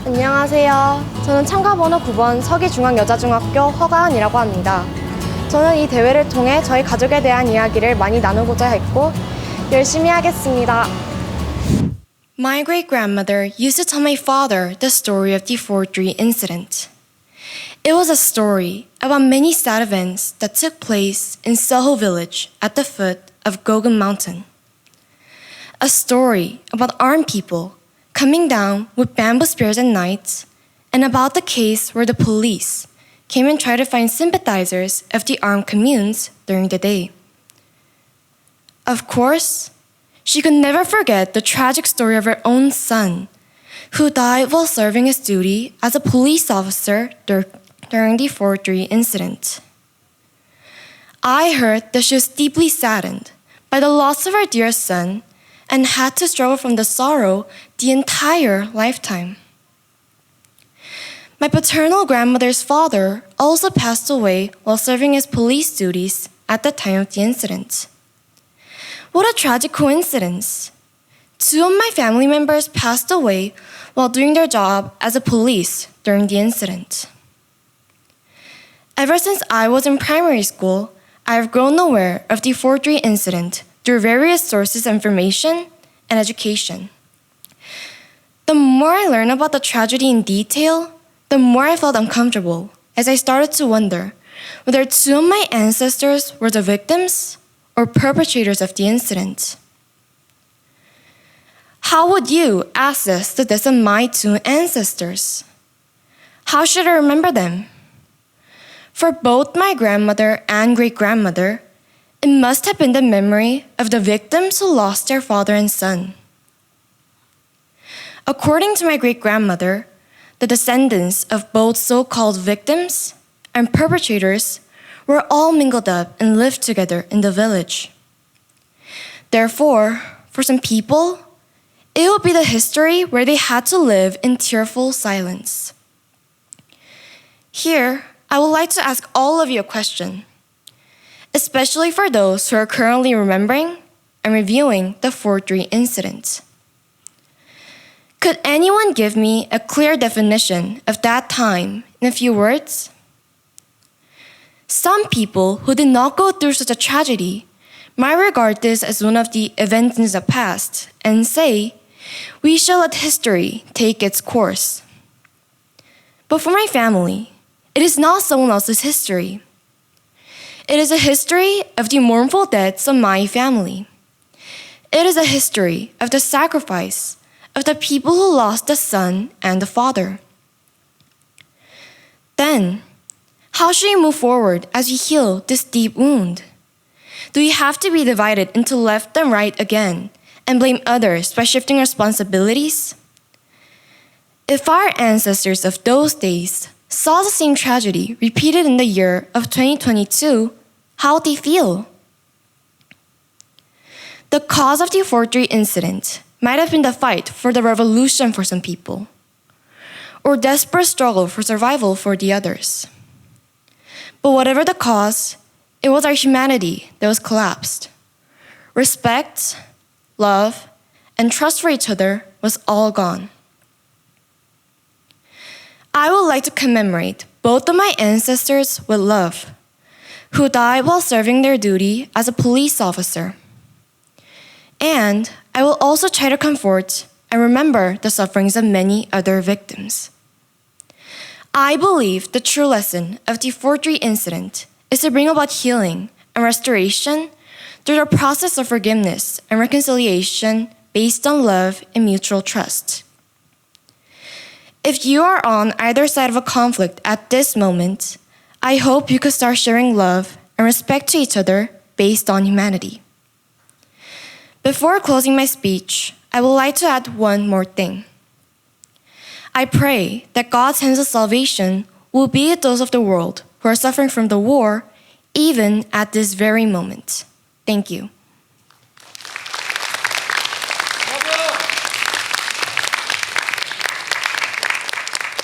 안녕하세요. 저는 참가번호 9번 서귀중앙여자중학교 허가은이라고 합니다. 저는 이 대회를 통해 저희 가족에 대한 이야기를 많이 나누고자 했고 열심히 하겠습니다. My great-grandmother used to tell my father the story of the 4-3 incident. It was a story about many sad events that took place in Soho village at the foot of Gogun Mountain. A story about armed people coming down with bamboo spears at night, and about the case where the police came and tried to find sympathizers of the armed communes during the day. Of course, she could never forget the tragic story of her own son, who died while serving his duty as a police officer during the 4-3 incident. I heard that she was deeply saddened by the loss of her dear son and had to struggle from the sorrow the entire lifetime. My paternal grandmother's father also passed away while serving his police duties at the time of the incident. What a tragic coincidence! 2 of my family members passed away while doing their job as a police during the incident. Ever since I was in primary school, I have grown aware of the 4-3 incident through various sources of information and education. The more I learned about the tragedy in detail, the more I felt uncomfortable as I started to wonder whether 2 of my ancestors were the victims or perpetrators of the incident. How would you assess the deaths of my 2 ancestors? How should I remember them? For both my grandmother and great-grandmother, it must have been the memory of the victims who lost their father and son. According to my great-grandmother, the descendants of both so-called victims and perpetrators were all mingled up and lived together in the village. Therefore, for some people, it would be the history where they had to live in tearful silence. Here, I would like to ask all of you a question, especially for those who are currently remembering and reviewing the 4-3 incident. Could anyone give me a clear definition of that time in a few words? Some people who did not go through such a tragedy might regard this as one of the events in the past and say, "We shall let history take its course." But for my family, it is not someone else's history. It is a history of the mournful deaths of my family. It is a history of the sacrifice of the people who lost the son and the father. Then, how should we move forward as we heal this deep wound? Do we have to be divided into left and right again and blame others by shifting responsibilities? If our ancestors of those days saw the same tragedy repeated in the year of 2022, how would they feel? The cause of the 4-3 incident might have been the fight for the revolution for some people, or desperate struggle for survival for the others. But whatever the cause, it was our humanity that was collapsed. Respect, love, and trust for each other was all gone. I would like to commemorate both of my ancestors with love, who died while serving their duty as a police officer. And I will also try to comfort and remember the sufferings of many other victims. I believe the true lesson of the 4-3 incident is to bring about healing and restoration through the process of forgiveness and reconciliation based on love and mutual trust. If you are on either side of a conflict at this moment, I hope you could start sharing love and respect to each other based on humanity. Before closing my speech, I would like to add one more thing. I pray that God's hands of salvation will be with those of the world who are suffering from the war, even at this very moment. Thank you.